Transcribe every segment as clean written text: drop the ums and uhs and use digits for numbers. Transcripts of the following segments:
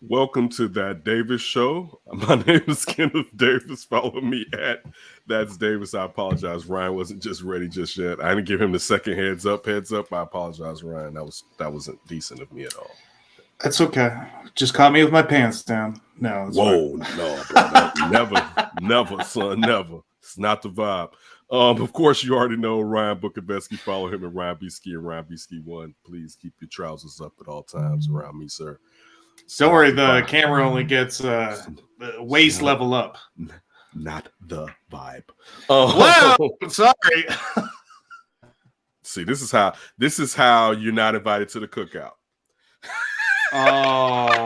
Welcome to That Davis Show. My name is Kenneth Davis. Follow me at That's Davis. I apologize. Ryan wasn't just ready just yet. I didn't give him the second heads up. I apologize, Ryan. That wasn't decent of me at all. That's okay. Just caught me with my pants down. No, it's Whoa, fine. no, bro. Never, son, never. It's not the vibe. Of course, you already know Ryan Bukowiecki. Follow him at Ryan B. Ski and Ryan B. Ski 1. Please keep your trousers up at all times around me, sir. Don't worry, the camera only gets waist level up. Not the vibe. Wow, sorry. See, this is how you're not invited to the cookout. Oh,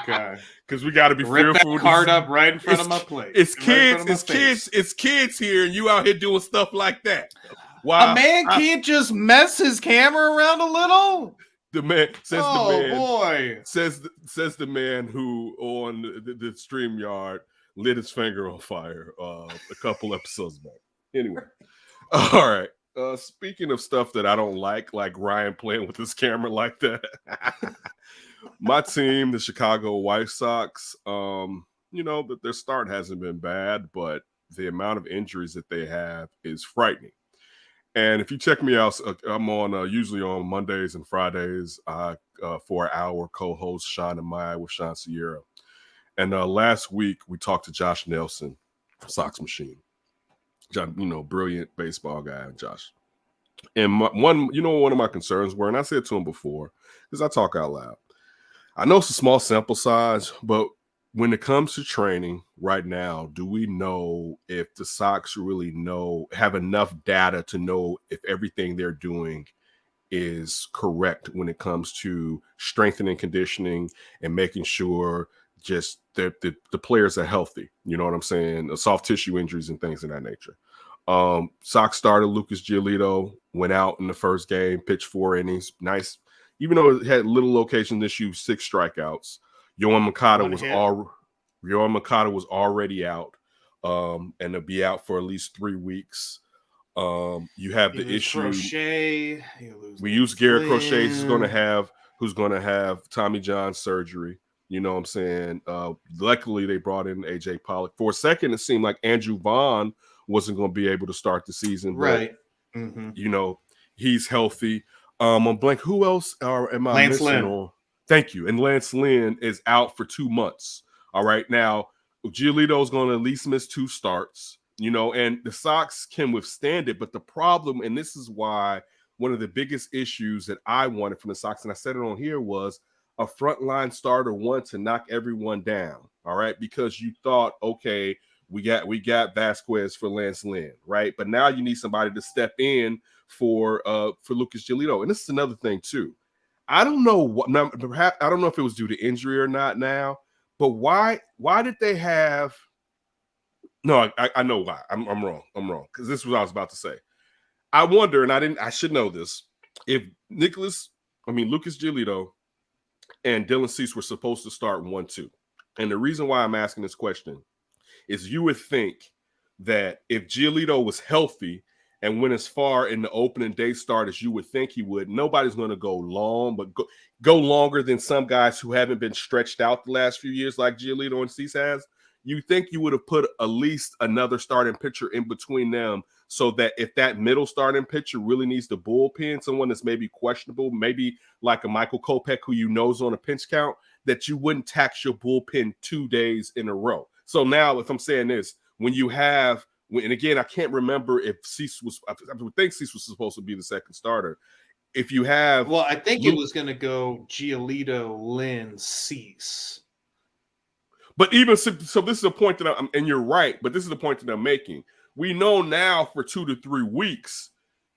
okay. Because we got to be Rip fearful. that card up right in front of my plate. It's kids here, and you out here doing stuff like that. Why? A man can't just mess his camera around a little. The man says boy says the man who on the StreamYard lit his finger on fire a couple episodes back. Anyway, all right. Speaking of stuff that I don't like Ryan playing with his camera like that. My team, the Chicago White Sox, that their start hasn't been bad, but the amount of injuries that they have is frightening. And if you check me out, I'm on usually on Mondays and Fridays for an hour co-host Sean and Maya with Sean Sierra. And last week we talked to Josh Nelson, Sox Machine. John, brilliant baseball guy, Josh. And one of my concerns were, and I said to him before, because I talk out loud. I know it's a small sample size, but when it comes to training right now, do we know if the Sox really have enough data to know if everything they're doing is correct when it comes to strengthening conditioning and making sure just that the players are healthy? You know what I'm saying? Soft tissue injuries and things of that nature. Sox starter Lucas Giolito went out in the first game, pitched 4 innings. Nice. Even though it had little location issue, 6 strikeouts. Yohan Moncada was already out, and they'll be out for at least 3 weeks. You have the issue. Crochet. We use Garrett Crochet, who's going to have Tommy John surgery. You know what I'm saying? Luckily, they brought in AJ Pollock. For a second, it seemed like Andrew Vaughn wasn't going to be able to start the season. Right. But, he's healthy. I'm blank. Who else am I Lance missing? Lynn. Thank you. And Lance Lynn is out for 2 months. All right. Now, Giolito is going to at least miss 2 starts, and the Sox can withstand it. But the problem, and this is why one of the biggest issues that I wanted from the Sox, and I said it on here, was a frontline starter to knock everyone down. All right. Because you thought, okay, we got Vasquez for Lance Lynn, right? But now you need somebody to step in for Lucas Giolito. And this is another thing too. I don't know I don't know if it was due to injury or not now, but why did they have? No, I know why. I'm wrong. Because this is what I was about to say. I wonder, and I should know this, if Lucas Giolito and Dylan Cease were supposed to start 1-2. And the reason why I'm asking this question is you would think that if Giolito was healthy and went as far in the opening day start as you would think he would, nobody's going to go long, but go longer than some guys who haven't been stretched out the last few years like Giolito and Cease has. You think you would have put at least another starting pitcher in between them so that if that middle starting pitcher really needs the bullpen, someone that's maybe questionable, maybe like a Michael Kopech who is on a pinch count, that you wouldn't tax your bullpen 2 days in a row. So now if I'm saying this, when you have – and again, I can't remember if Cease was – I would think Cease was supposed to be the second starter. If you have – Well, I think it was going to go Giolito, Lynn, Cease. But even so, this is a point that and you're right, but this is the point that I'm making. We know now for 2 to 3 weeks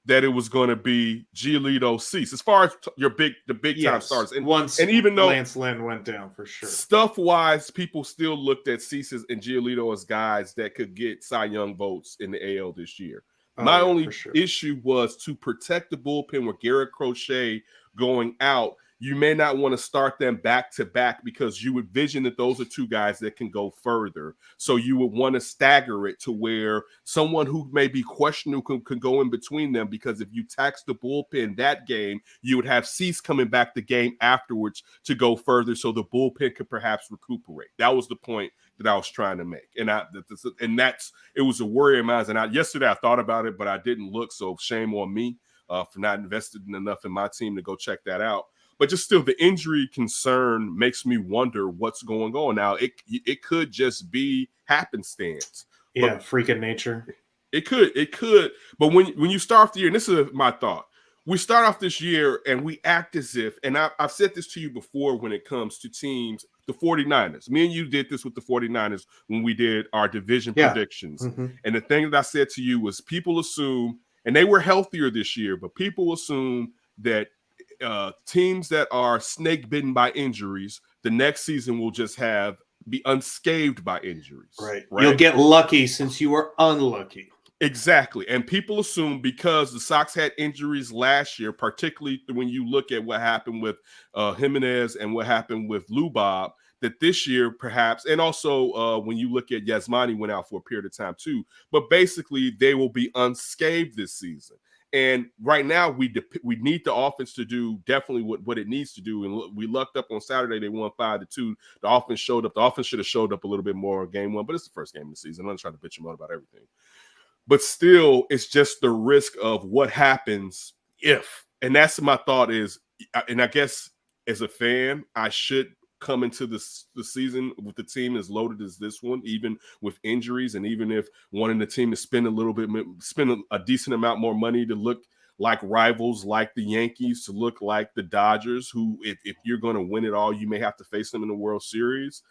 that it was going to be Giolito, Cease, as far as the big time starters. And even though Lance Lynn went down for sure, stuff wise, people still looked at Cease and Giolito as guys that could get Cy Young votes in the AL this year. My only issue was to protect the bullpen with Garrett Crochet going out. you may not want to start them back to back because you would vision that those are two guys that can go further. So you would want to stagger it to where someone who may be questionable can go in between them, because if you tax the bullpen that game, you would have Cease coming back the game afterwards to go further so the bullpen could perhaps recuperate. That was the point that I was trying to make. And it was a worry of mine. And yesterday I thought about it, but I didn't look. So shame on me for not investing enough in my team to go check that out. But just still, the injury concern makes me wonder what's going on. Now, it could just be happenstance. Yeah, freak of nature. It could. But when you start off the year, and this is my thought, we start off this year and we act as if, and I've said this to you before when it comes to teams, the 49ers. Me and you did this with the 49ers when we did our division predictions. Mm-hmm. And the thing that I said to you was people assume, and they were healthier this year, but people assume that teams that are snake bitten by injuries, the next season will just be unscathed by injuries. Right. You'll get lucky since you were unlucky. Exactly. And people assume because the Sox had injuries last year, particularly when you look at what happened with Jimenez and what happened with Lubob, that this year perhaps, and also when you look at Yasmani went out for a period of time too, but basically they will be unscathed this season. And right now, we need the offense to do definitely what it needs to do. And we lucked up on Saturday. They won 5-2. The offense showed up. The offense should have showed up a little bit more in game one, but it's the first game of the season. I'm not trying to bitch them out about everything. But still, it's just the risk of what happens if. And that's my thought is, and I guess as a fan, I should come into the season with the team as loaded as this one, even with injuries, and even if wanting the team to spend a decent amount more money to look like rivals like the Yankees, to look like the Dodgers, who if you're going to win it all, you may have to face them in the World Series.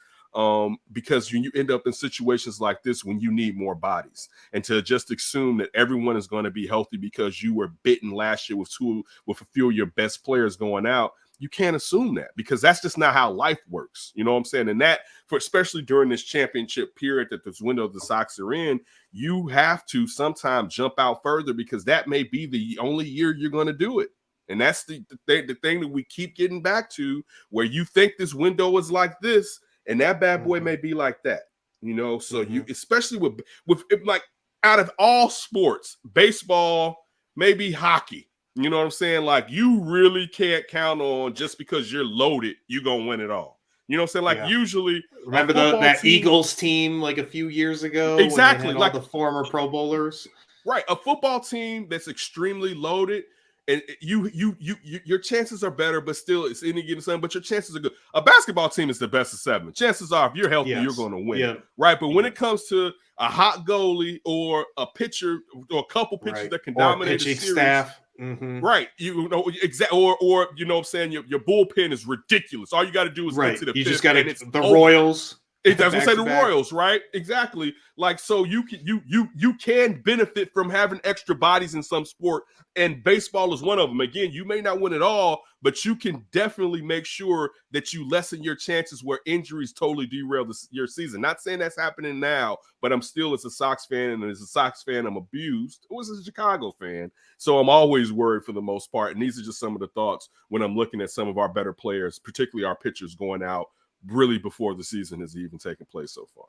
Because you end up in situations like this when you need more bodies, and to just assume that everyone is going to be healthy because you were bitten last year with a few of your best players going out. You can't assume that, because that's just not how life works. You know what I'm saying? And that, especially during this championship period that this window the Sox are in, you have to sometimes jump out further, because that may be the only year you're going to do it. And that's the thing that we keep getting back to, where you think this window is like this, and that bad boy may be like that. You know, so you, especially with like out of all sports, baseball, maybe hockey. You know what I'm saying? Like, you really can't count on just because you're loaded, you're going to win it all. You know what I'm saying? Like, usually. Remember that Eagles team like a few years ago? Exactly. When they had all the former Pro Bowlers. Right. A football team that's extremely loaded, and your chances are better, but still it's any given Sunday, but your chances are good. A basketball team is the best of 7. Chances are if you're healthy, you're going to win. Yep. Right. But when it comes to a hot goalie or a pitcher or a couple pitchers that can dominate a series, staff. Right, you know, exactly, or you know what I'm saying, your bullpen is ridiculous. All you got to do is get to the you fifth, just got the Royals. It doesn't say the Royals, right? Exactly. Like, so you can benefit from having extra bodies in some sport, and baseball is one of them. Again, you may not win it all, but you can definitely make sure that you lessen your chances where injuries totally derail your season. Not saying that's happening now, but I'm still, as a Sox fan, and as a Sox fan, I'm abused. I was a Chicago fan, so I'm always worried for the most part. And these are just some of the thoughts when I'm looking at some of our better players, particularly our pitchers, going out really before the season has even taken place so far.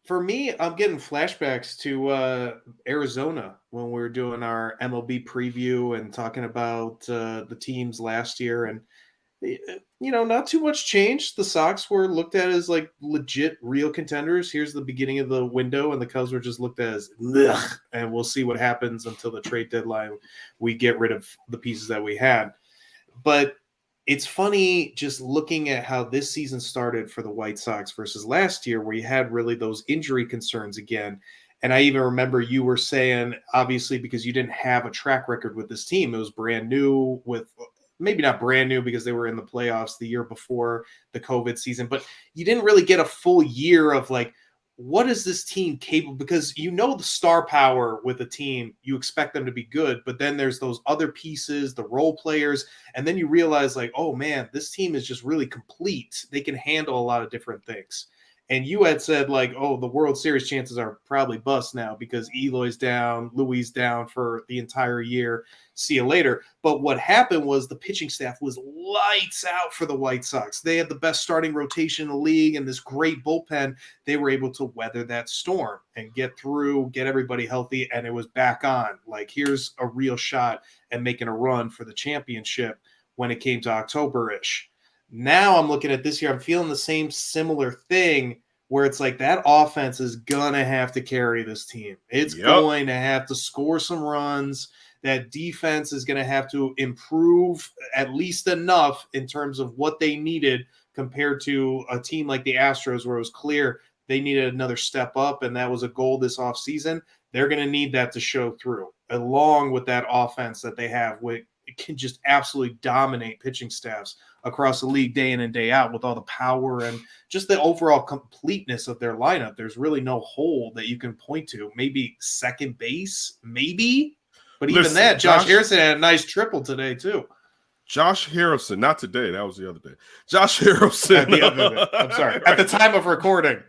For me, I'm getting flashbacks to Arizona when we were doing our MLB preview and talking about the teams last year. And, you know, not too much change. The Sox were looked at as like legit real contenders. Here's the beginning of the window, and the Cubs were just looked at as ugh, and we'll see what happens until the trade deadline. We get rid of the pieces that we had. But it's funny just looking at how this season started for the White Sox versus last year, where you had really those injury concerns again. And I even remember you were saying, obviously, because you didn't have a track record with this team, it was brand new, with maybe not brand new because they were in the playoffs the year before the COVID season, but you didn't really get a full year of like, what is this team capable? Because you know the star power with a team, you expect them to be good, but then there's those other pieces, the role players, and then you realize like, oh man, this team is just really complete. They can handle a lot of different things. And you had said like, oh, the World Series chances are probably bust now because Eloy's down, Louis down for the entire year. See you later. But what happened was the pitching staff was lights out for the White Sox. They had the best starting rotation in the league and this great bullpen. They were able to weather that storm and get through, get everybody healthy, and it was back on. Like, here's a real shot at making a run for the championship when it came to October-ish. Now I'm looking at this year, I'm feeling the same similar thing where it's like that offense is going to have to carry this team. It's going to have to score some runs. That defense is going to have to improve at least enough in terms of what they needed compared to a team like the Astros, where it was clear they needed another step up, and that was a goal this offseason. They're going to need that to show through, along with that offense that they have, which can just absolutely dominate pitching staffs across the league day in and day out with all the power and just the overall completeness of their lineup. There's really no hole that you can point to. Maybe second base, maybe. But even that, Josh Harrison had a nice triple today, too. Josh Harrison, not today. That was the other day. Josh Harrison. I'm sorry. At the time of recording.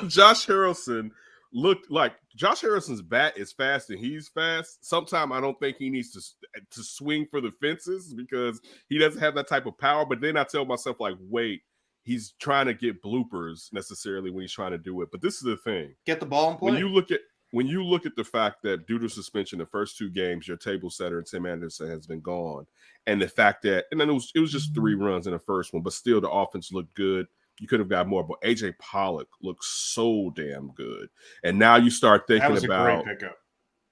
Josh Harrison looked like Josh Harrison's bat is fast and he's fast. Sometimes I don't think he needs to swing for the fences because he doesn't have that type of power. But then I tell myself, like, wait, he's trying to get bloopers necessarily when he's trying to do it. But this is the thing. Get the ball and play. When you look at the fact that due to suspension, the first 2 games, your table setter and Tim Anderson has been gone, and the fact that, and then it was just 3 runs in the first one, but still the offense looked good. You could have got more, but AJ Pollock looks so damn good. And now you start thinking about, that was a great pickup.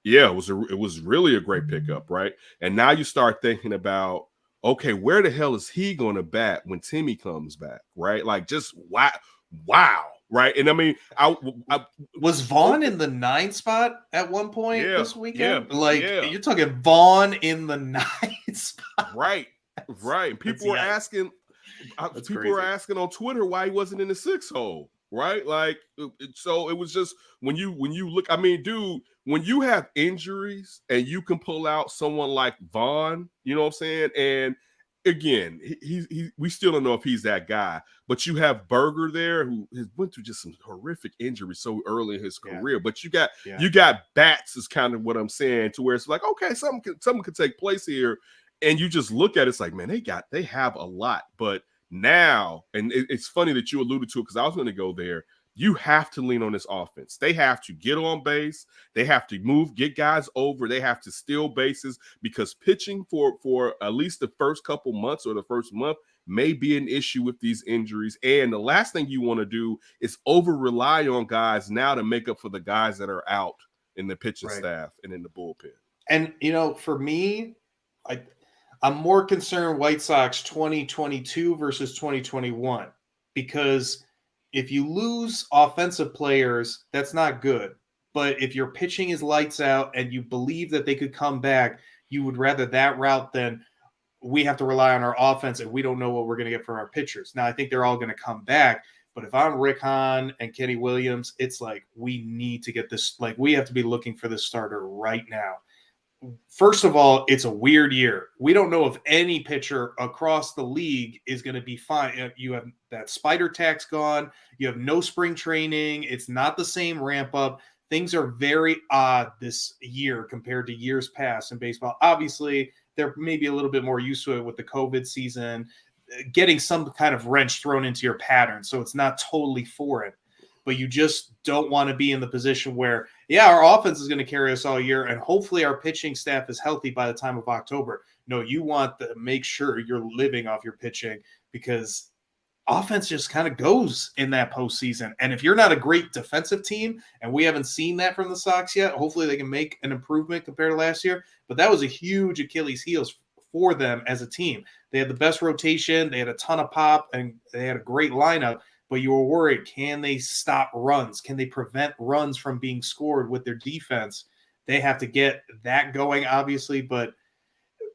Yeah, it was really a great pickup, right? And now you start thinking about, okay, where the hell is he going to bat when Timmy comes back, right? Like, just wow, right? And I mean, I was Vaughn in the 9 spot at one point this weekend. You're talking Vaughn in the 9 spot, right? People were asking. People were asking on Twitter why he wasn't in the 6 hole, right? Like, so it was just when you look. I mean, dude, when you have injuries and you can pull out someone like Vaughn, you know what I'm saying? And again, we still don't know if he's that guy. But you have Berger there, who has went through just some horrific injuries so early in his career. But you got bats, is kind of what I'm saying, to where it's like, okay, something could take place here. And you just look at it, it's like, man, they have a lot. But now, and it's funny that you alluded to it because I was going to go there. You have to lean on this offense. They have to get on base. They have to get guys over. They have to steal bases because pitching for at least the first couple months or the first month may be an issue with these injuries. And the last thing you want to do is over-rely on guys now to make up for the guys that are out in the pitching staff and in the bullpen. And, for me, I'm more concerned White Sox 2022 versus 2021 because if you lose offensive players, that's not good. But if your pitching is lights out and you believe that they could come back, you would rather that route than we have to rely on our offense and we don't know what we're going to get from our pitchers. Now, I think they're all going to come back. But if I'm Rick Hahn and Kenny Williams, it's like we need to get this. Like, we have to be looking for this starter right now. First of all, it's a weird year. We don't know if any pitcher across the league is going to be fine. You have that spider tax gone. You have no spring training. It's not the same ramp up. Things are very odd this year compared to years past in baseball. Obviously, they're maybe a little bit more used to it with the COVID season, getting some kind of wrench thrown into your pattern. So it's not totally foreign. But you just don't want to be in the position where, our offense is going to carry us all year, and hopefully our pitching staff is healthy by the time of October. No, you want to make sure you're living off your pitching because offense just kind of goes in that postseason. And if you're not a great defensive team, and we haven't seen that from the Sox yet, hopefully they can make an improvement compared to last year. But that was a huge Achilles heels for them as a team. They had the best rotation. They had a ton of pop, and they had a great lineup. But you were worried, can they stop runs? Can they prevent runs from being scored with their defense? They have to get that going, obviously. But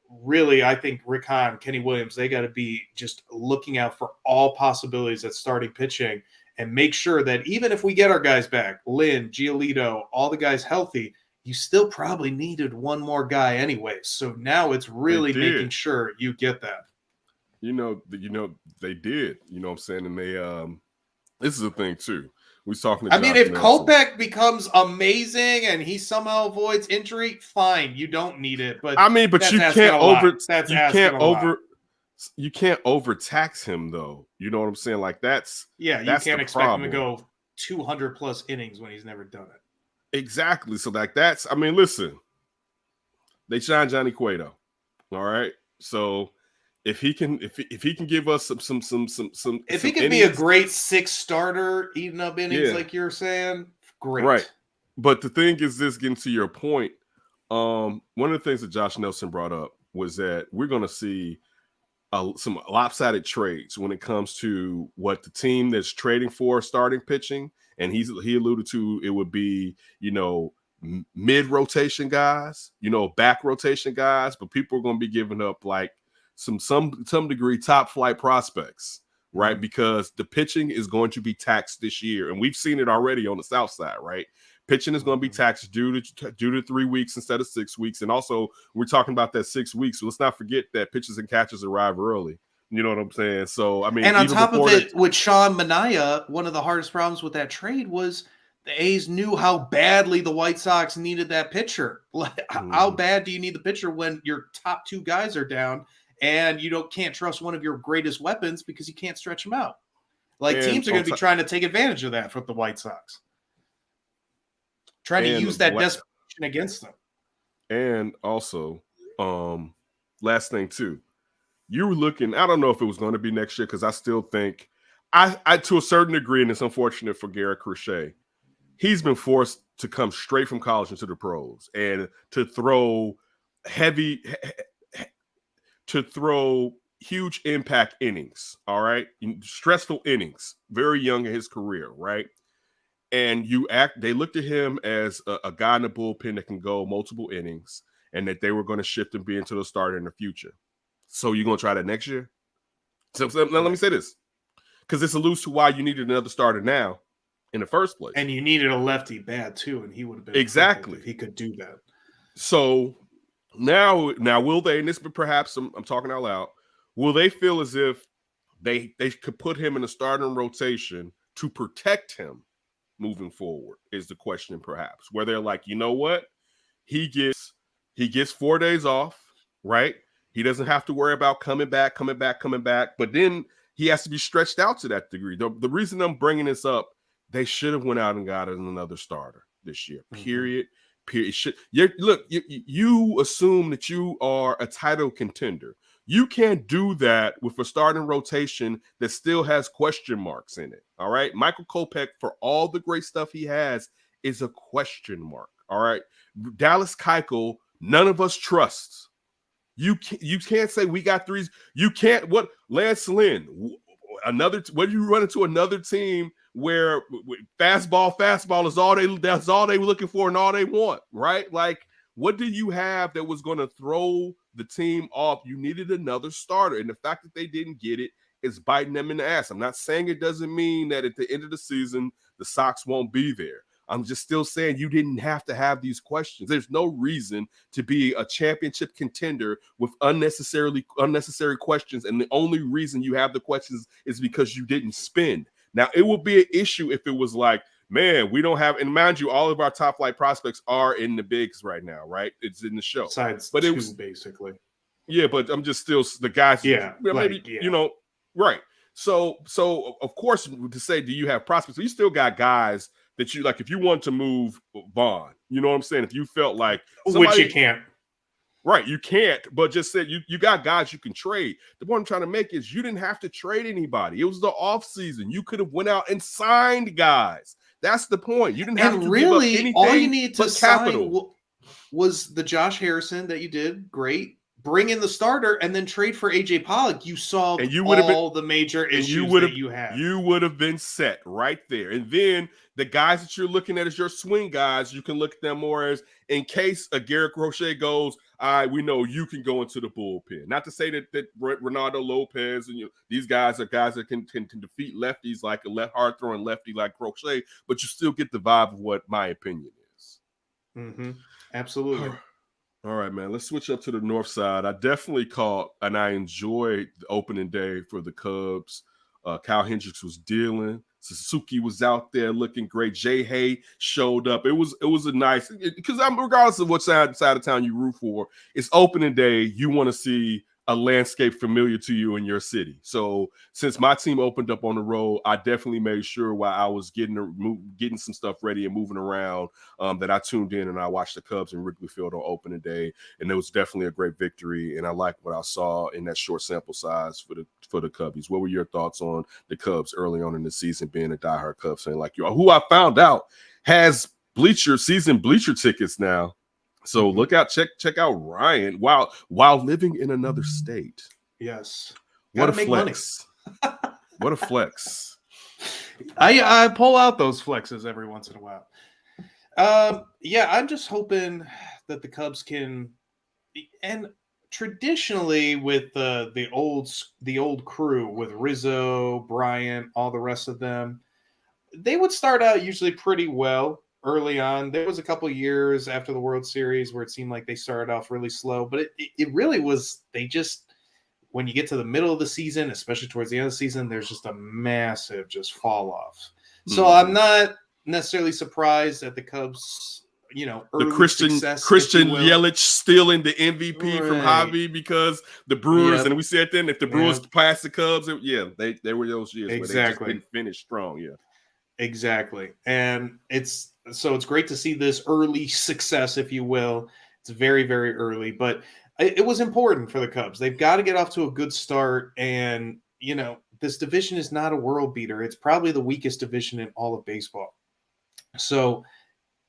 really, I think Rick Hahn, Kenny Williams, they got to be just looking out for all possibilities at starting pitching and make sure that even if we get our guys back, Lynn, Giolito, all the guys healthy, you still probably needed one more guy anyway. So now it's really making sure you get that. They did, you know what I'm saying? And This is the thing too. We was talking to I mean, Josh if Nelson. Kopech becomes amazing and he somehow avoids injury, fine, you don't need it. But I mean, but that's you asking can't a lot. That's asking a lot. you can't overtax him though. You know what I'm saying? Like that's Yeah, you the can't expect him to problem. go 200 plus innings when he's never done it. Exactly. So like that's. I mean, listen, they signed Johnny Cueto. All right. So if he can give us If he some can be a innings, great 6 starter, eating up innings yeah, like you're saying, great. right. But the thing is, this getting to your point. One of the things that Josh Nelson brought up was that we're going to see some lopsided trades when it comes to what the team that's trading for starting pitching, and he alluded to it would be mid rotation guys, back rotation guys, but people are going to be giving up like some degree top flight prospects, right? Because the pitching is going to be taxed this year, and we've seen it already on the South Side, right? Pitching is going to be taxed due to 3 weeks instead of 6 weeks. And also, we're talking about that 6 weeks. So let's not forget that pitchers and catchers arrive early. You know what I'm saying? So, I mean, and on even top of before it, with Sean Manaea, one of the hardest problems with that trade was the A's knew how badly the White Sox needed that pitcher. How bad do you need the pitcher when your top 2 guys are down and you can't trust one of your greatest weapons because you can't stretch them out? Like, teams are going to be trying to take advantage of that from the White Sox. Trying to use that desperation against them. And also, last thing too, you were looking, I don't know if it was going to be next year, because I still think I to a certain degree, and it's unfortunate for Garrett Crochet, he's been forced to come straight from college into the pros and to throw huge impact innings, all right? Stressful innings, very young in his career, right? And they looked at him as a guy in the bullpen that can go multiple innings, and that they were going to shift and be into the starter in the future. So you're going to try that next year? So let me say this, because this alludes to why you needed another starter now in the first place. And you needed a lefty bad too, and he would have been exactly if he could do that. So now will they, and this perhaps I'm talking out loud, will they feel as if they could put him in a starting rotation to protect him moving forward, is the question, perhaps, where they're like, you know what, he gets 4 days off, right? He doesn't have to worry about coming back, but then he has to be stretched out to that degree. The reason I'm bringing this up, they should have went out and got another starter this year, period. You assume that you are a title contender. You can't do that with a starting rotation that still has question marks in it. All right. Michael Kopech, for all the great stuff he has, is a question mark. All right. Dallas Keuchel, none of us trust. You can't say we got threes. You can't. What Lance Lynn? What do you run into another team where fastball is all they were looking for and all they want, right? Like, what do you have that was going to throw the team off? You needed another starter, and the fact that they didn't get it is biting them in the ass. I'm not saying it doesn't mean that at the end of the season the Sox won't be there. I'm just still saying you didn't have to have these questions. There's no reason to be a championship contender with unnecessary questions, and the only reason you have the questions is because you didn't spend. Now, it would be an issue if it was like, man, we don't have, and mind you, all of our top flight prospects are in the bigs right now, right? It's in the show. Besides but two, it was basically. Yeah, but I'm just still the guys. Yeah, maybe right. So of course, to say, do you have prospects? You still got guys that you like. If you want to move Vaughn, you know what I'm saying. If you felt like which you can't. Right, you can't, but just said you got guys you can trade. The point I'm trying to make is you didn't have to trade anybody. It was the off season. You could have went out and signed guys. That's the point. You didn't have to give up anything. All you need to capital sign was the Josh Harrison that you did. Great. Bring in the starter and then trade for AJ Pollock. You solved all the major issues that you had. You would have been set right there. And then the guys that you're looking at as your swing guys, you can look at them more as, in case a Garrett Crochet goes, all right, we know you can go into the bullpen. Not to say that Ronaldo Lopez and these guys are guys that can defeat lefties like a hard throwing lefty like Crochet, but you still get the vibe of what my opinion is. Mm-hmm. Absolutely. All right, man, let's switch up to the north side. I definitely caught and I enjoyed the opening day for the Cubs. Kyle Hendricks was dealing. Suzuki was out there looking great. Jay Hay showed up. It was a nice, because regardless of what side of town you root for, it's opening day. You want to see a landscape familiar to you in your city. So since my team opened up on the road, I definitely made sure while I was getting some stuff ready and moving around, that I tuned in and I watched the Cubs in Wrigley Field on opening day. And it was definitely a great victory. And I like what I saw in that short sample size for the Cubbies. What were your thoughts on the Cubs early on in the season, being a diehard Cubs fan like you are, who I found out has season bleacher tickets now? So look out, check out Ryan while living in another state. Yes. What a flex. What a flex. I pull out those flexes every once in a while. Yeah, I'm just hoping that the Cubs can, and traditionally with the old crew with Rizzo, Bryant, all the rest of them, they would start out usually pretty well early on. There was a couple of years after the World Series where it seemed like they started off really slow, but it really was, they just, when you get to the middle of the season, especially towards the end of the season, there's just a massive just fall off. So I'm not necessarily surprised at the Cubs, the Christian Yelich stealing the MVP from Javi, because the Brewers, and we said then, if the Brewers passed the Cubs, they were those years where they just didn't finish strong. Yeah. Exactly. And it's great to see this early success, if you will. It's very, very early, but it was important for the Cubs. They've got to get off to a good start. And, this division is not a world beater. It's probably the weakest division in all of baseball. So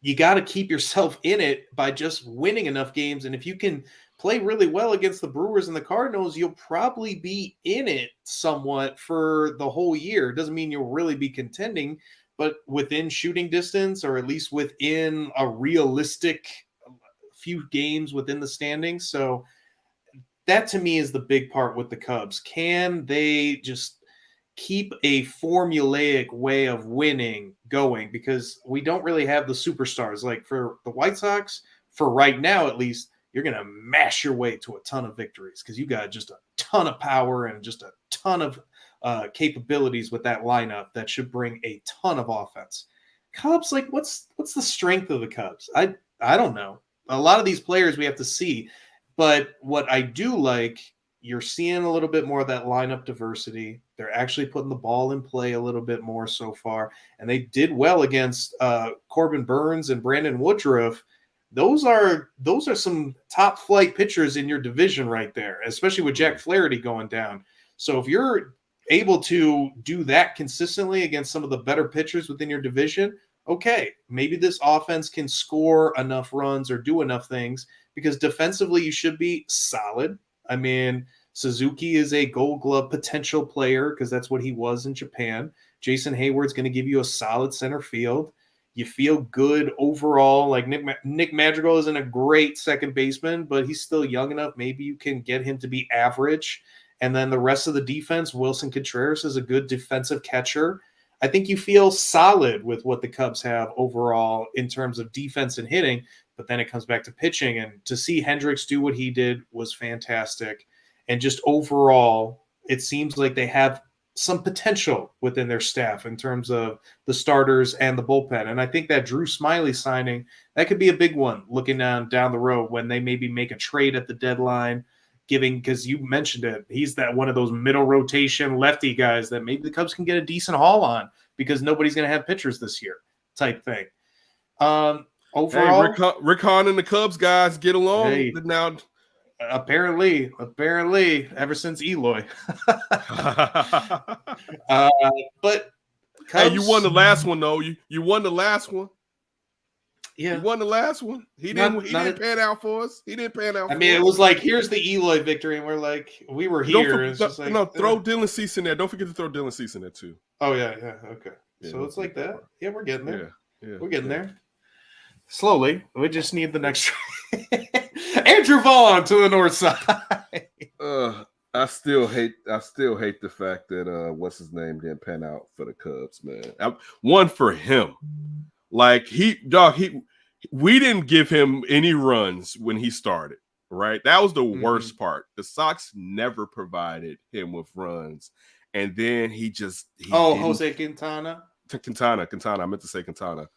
you got to keep yourself in it by just winning enough games. And if you can play really well against the Brewers and the Cardinals, you'll probably be in it somewhat for the whole year. It doesn't mean you'll really be contending, but within shooting distance, or at least within a realistic few games within the standings. So that to me is the big part with the Cubs. Can they just keep a formulaic way of winning going? Because we don't really have the superstars. Like for the White Sox, for right now at least, you're going to mash your way to a ton of victories because you got just a ton of power and just a ton of capabilities with that lineup that should bring a ton of offense. Cubs, like what's the strength of the Cubs? I don't know. A lot of these players we have to see, but what I do like, you're seeing a little bit more of that lineup diversity. They're actually putting the ball in play a little bit more so far, and they did well against Corbin Burns and Brandon Woodruff. Those are some top flight pitchers in your division right there, especially with Jack Flaherty going down. So if you're able to do that consistently against some of the better pitchers within your division, okay, maybe this offense can score enough runs or do enough things, because defensively you should be solid. I mean, Suzuki is a Gold Glove potential player because that's what he was in Japan. Jason Hayward's going to give you a solid center field. You feel good overall. Like Nick Madrigal isn't a great second baseman, but he's still young enough. Maybe you can get him to be average. And then the rest of the defense, Wilson Contreras is a good defensive catcher. I think you feel solid with what the Cubs have overall in terms of defense and hitting, but then it comes back to pitching. And to see Hendricks do what he did was fantastic. And just overall, it seems like they have some potential within their staff in terms of the starters and the bullpen. And I think that Drew Smyly signing, that could be a big one looking down the road when they maybe make a trade at the deadline, because you mentioned it, he's that one of those middle rotation lefty guys that maybe the Cubs can get a decent haul on because nobody's going to have pitchers this year type thing. Overall, hey, Rick Hahn and the Cubs guys get along. Hey, now. Apparently, ever since Eloy. But Cubs, hey, you won the last one though. You won the last one. Yeah, you won the last one. He didn't pan out for us. He didn't pan out. It was like, here's the Eloy victory, and we're like, we were here. Throw Dylan Cease in there. Don't forget to throw Dylan Cease in there too. Oh yeah, okay. Yeah, so it's like that. Yeah, we're getting there. Yeah, we're getting there. Slowly. We just need the next. Andrew Vaughn to the north side. I still hate the fact that what's his name didn't pan out for the Cubs, man. One for him. Like we didn't give him any runs when he started, right? That was the worst part. The Sox never provided him with runs. and then he Jose Quintana. Quintana. I meant to say Quintana.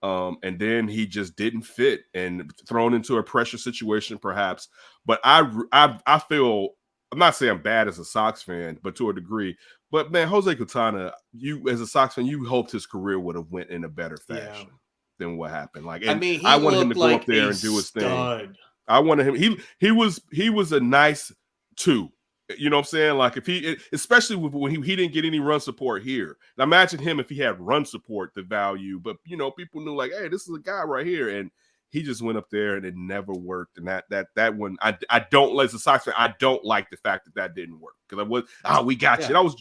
And then he just didn't fit and thrown into a pressure situation, perhaps. But I feel, I'm not saying I'm bad as a Sox fan, but to a degree. But man, Jose Quintana, you as a Sox fan, you hoped his career would have went in a better fashion than what happened. Like, and I wanted him to go up there and do his thing. I wanted him. He was a nice two. You know what I'm saying? Like, especially when he didn't get any run support here. Now imagine him if he had run support, the value. But people knew like, hey, this is a guy right here, and he just went up there and it never worked. And that one, I don't, as a Sox fan, I don't like the fact that didn't work because I was, we got you. And I was,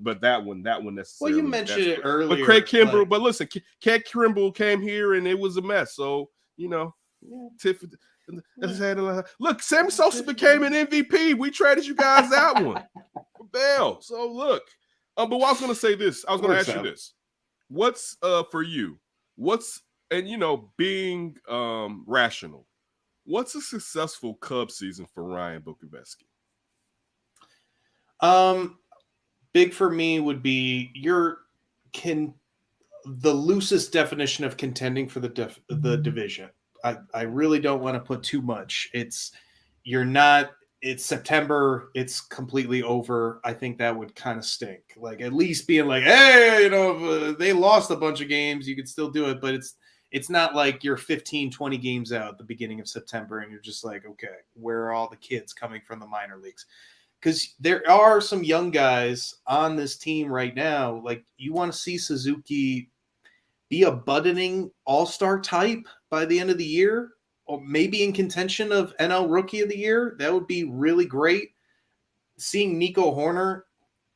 but that one necessarily. Well, you mentioned it earlier. But Craig Kimbrell, but listen, Craig Kimbrell came here and it was a mess. So Tiffany. Look, Sammy Sosa became an MVP. We traded you guys that one for Bell. So look, but I was going to say this. I was going to ask you this. What's for you? Being rational. What's a successful Cubs season for Ryan Bukowiecki? Big for me would be the loosest definition of contending for the division. I really don't want to put too much. It's September. It's completely over. I think that would kind of stink. Like, at least being like, hey, if they lost a bunch of games, you could still do it. But it's not like you're 15, 20 games out at the beginning of September and you're just like, okay, where are all the kids coming from the minor leagues? Because there are some young guys on this team right now. Like, you want to see Suzuki be a budding all-star type by the end of the year, or maybe in contention of NL Rookie of the Year. That would be really great. Seeing Nico Horner,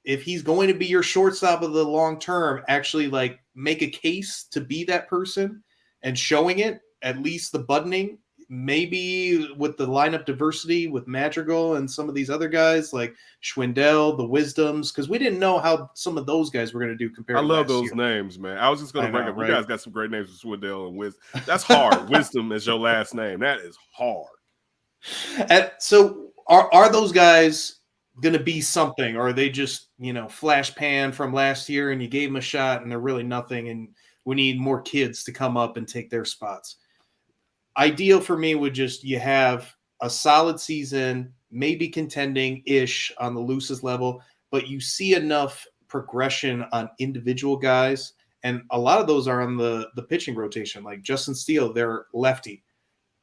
if he's going to be your shortstop of the long term, actually like make a case to be that person and showing it, at least the budding, maybe with the lineup diversity with Madrigal and some of these other guys like Schwindel, the Wisdoms, because we didn't know how some of those guys were going to do compared to last those year. Names, man. I was just going to bring up, right? You guys got some great names with Schwindel and Wisdom. That's hard. Wisdom is your last name. That is hard. And so are those guys going to be something, or are they just, flash pan from last year and you gave them a shot and they're really nothing and we need more kids to come up and take their spots? Ideal for me would just, you have a solid season, maybe contending-ish on the loosest level, but you see enough progression on individual guys, and a lot of those are on the pitching rotation, like Justin Steele, they're lefty.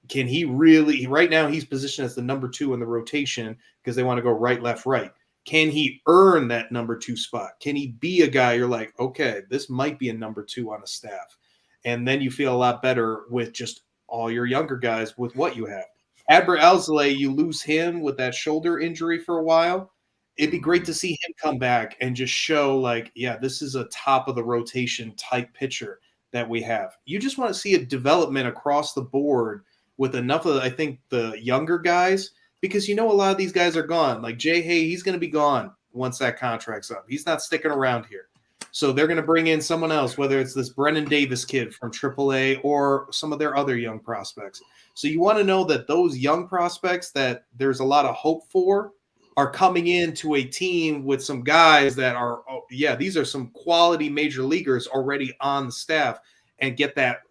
Can he really, right now he's positioned as the number 2 in the rotation because they want to go right, left, right. Can he earn that number 2 spot? Can he be a guy you're like, okay, this might be a number 2 on a staff? And then you feel a lot better with just all your younger guys with what you have. Adbert Alzolay, you lose him with that shoulder injury for a while. It'd be great to see him come back and just show like, yeah, this is a top of the rotation type pitcher that we have. You just want to see a development across the board with enough of, I think, the younger guys, because a lot of these guys are gone. Like Jay Hay, he's going to be gone once that contract's up. He's not sticking around here. So they're going to bring in someone else, whether it's this Brennan Davis kid from AAA or some of their other young prospects. So you want to know that those young prospects that there's a lot of hope for are coming into a team with some guys that are, these are some quality major leaguers already on the staff, and get that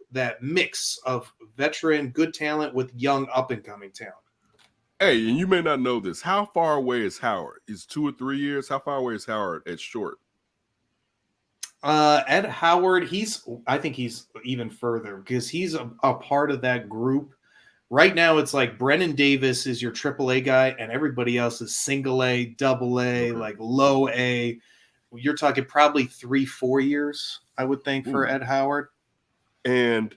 mix of veteran good talent with young up-and-coming talent. Hey, and you may not know this. How far away is Howard? Is 2 or 3 years? How far away is Howard at short? Ed Howard, I think he's even further because he's a part of that group. Right now, it's like Brennan Davis is your AAA guy, and everybody else is single A, double A, like low A. You're talking probably 3-4 years, I would think, for Ed Howard. And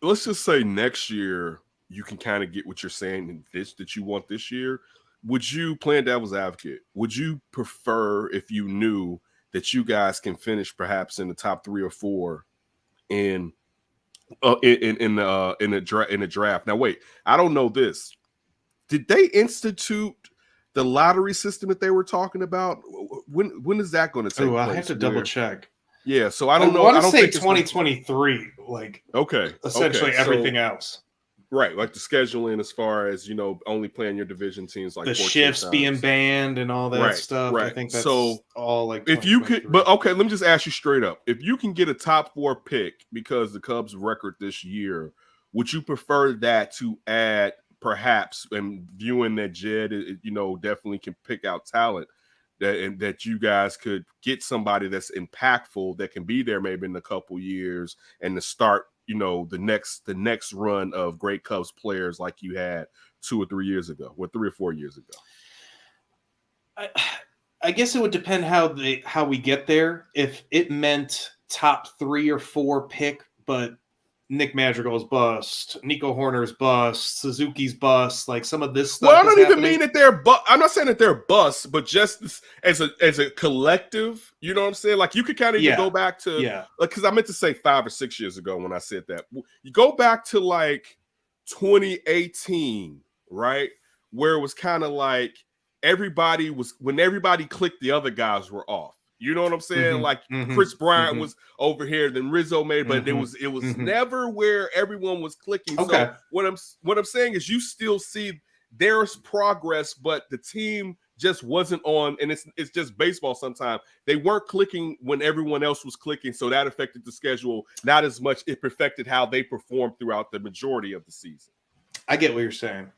let's just say next year you can kind of get what you're saying that you want this year. Would you, playing devil's advocate, would you prefer if you knew that you guys can finish perhaps in the top 3 or 4 in the draft? Now, wait, I don't know this. Did they institute the lottery system that they were talking about? When is that going to take place? I have to double check. Yeah, so I don't know. I want to say 2023, like okay, essentially everything else. Right, like the scheduling as far as, only playing your division teams like The 14 shifts times. being banned and all that Right, stuff. I right. think that's So all like if you could, 2023. but okay, let me just ask you straight up. If you can get a top 4 pick because the Cubs record this year, would you prefer that to add perhaps, and viewing that Jed, definitely can pick out talent, that you guys could get somebody that's impactful that can be there maybe in a couple years and to start, the next run of great Cubs players like you had 2 or 3 years ago, or 3 or 4 years ago? I guess it would depend how we get there. If it meant top 3 or 4 pick, but Nick Madrigal's bust, Nico Horner's bust, Suzuki's bust, like some of this stuff. Well, I don't even mean that they're I'm not saying that they're busts, but just as a collective, you know what I'm saying? Like you could kind of even go back to, because I meant to say 5 or 6 years ago when I said that. You go back to like 2018, right? Where it was kind of like when everybody clicked, the other guys were off. You know what I'm saying? Like Chris Bryant was over here, then Rizzo made, but it was never where everyone was clicking. Okay. So what I'm saying is you still see there's progress, but the team just wasn't on, and it's just baseball sometimes. They weren't clicking when everyone else was clicking, so that affected the schedule not as much. It perfected how they performed throughout the majority of the season. I get what you're saying.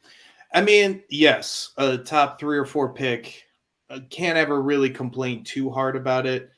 I mean, yes, a top 3 or 4 pick, can't ever really complain too hard about it.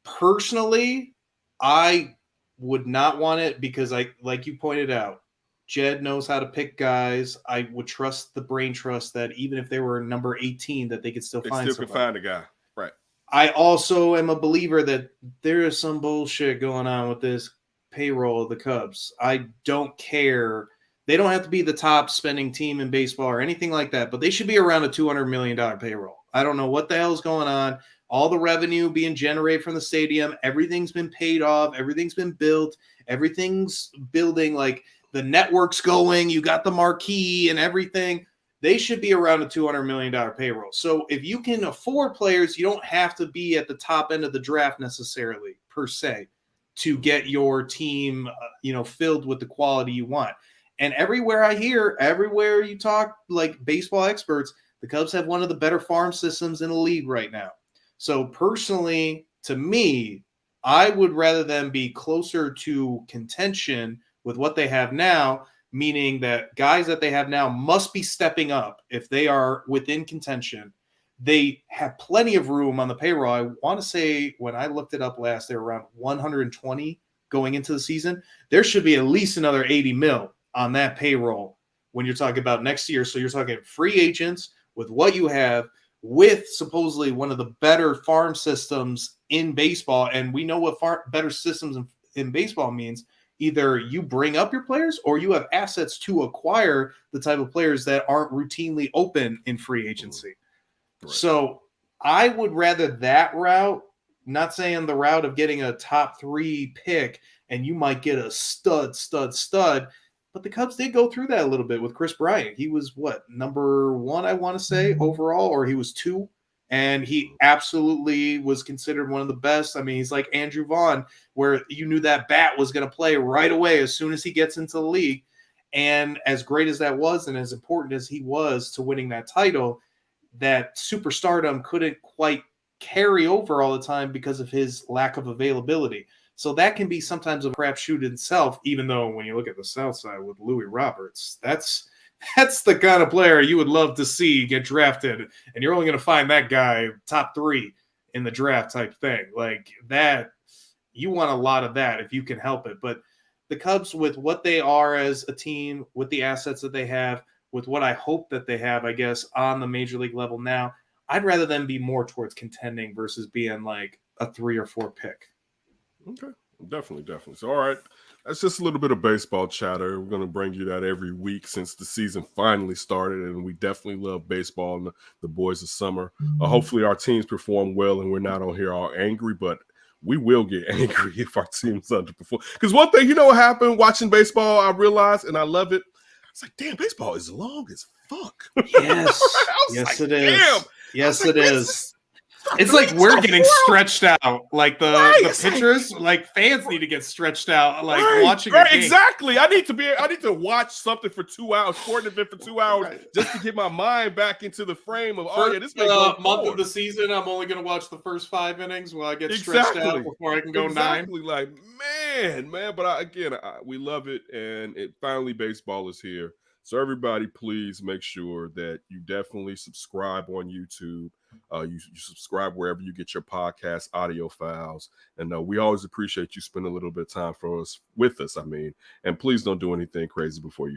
Personally, I would not want it because, like you pointed out, Jed knows how to pick guys. I would trust the brain trust that even if they were number 18, that they could still find somebody. Can find a guy. Right. I also am a believer that there is some bullshit going on with this payroll of the Cubs. I don't care. They don't have to be the top spending team in baseball or anything like that, but they should be around a $200 million payroll. I don't know what the hell is going on. All the revenue being generated from the stadium, everything's been paid off, everything's been built, everything's building, like the network's going, you got the marquee and everything. They should be around a $200 million payroll. So if you can afford players, you don't have to be at the top end of the draft necessarily, per se, to get your team, filled with the quality you want. And everywhere you talk, like baseball experts, the Cubs have one of the better farm systems in the league right now. So personally, to me, I would rather them be closer to contention with what they have now, meaning that guys that they have now must be stepping up if they are within contention. They have plenty of room on the payroll. I want to say when I looked it up last, they were around 120 going into the season. There should be at least another 80 mil on that payroll when you're talking about next year. So you're talking free agents with what you have, with supposedly one of the better farm systems in baseball. And we know what better systems in baseball means. Either you bring up your players or you have assets to acquire the type of players that aren't routinely open in free agency. Right. So I would rather that route, not saying the route of getting a top 3 pick and you might get a stud. But the Cubs did go through that a little bit with Chris Bryant. He was number 1, I want to say, overall, or he was 2. And he absolutely was considered one of the best. I mean, he's like Andrew Vaughn, where you knew that bat was going to play right away as soon as he gets into the league. And as great as that was and as important as he was to winning that title, that superstardom couldn't quite carry over all the time because of his lack of availability. So that can be sometimes a crapshoot itself, even though when you look at the South Side with Louis Roberts, that's the kind of player you would love to see get drafted, and you're only going to find that guy top 3 in the draft type thing. Like that, you want a lot of that if you can help it. But the Cubs, with what they are as a team, with the assets that they have, with what I hope that they have, I guess, on the major league level now, I'd rather them be more towards contending versus being like a 3 or 4 pick. Okay, definitely. So, all right, that's just a little bit of baseball chatter. We're going to bring you that every week since the season finally started, and we definitely love baseball and the boys of summer. Hopefully our teams perform well and we're not on here all angry, but we will get angry if our teams underperform. Because one thing, what happened watching baseball, I realized, and I love it, it's like, damn, baseball is long as fuck. Yes, yes, like, it is. Yes, it is. It's like we're getting stretched out. Like the pitchers, like fans need to get stretched out. Like watching a game. Exactly. I need to watch something for 2 hours, sporting event for 2 hours, just to get my mind back into the frame of this may go month of the season. I'm only going to watch the first 5 innings while I get stretched out before I can go 9. Like man. But we love it, and finally baseball is here. So everybody, please make sure that you definitely subscribe on YouTube. You subscribe wherever you get your podcast audio files. And we always appreciate you spending a little bit of time with us. And please don't do anything crazy before you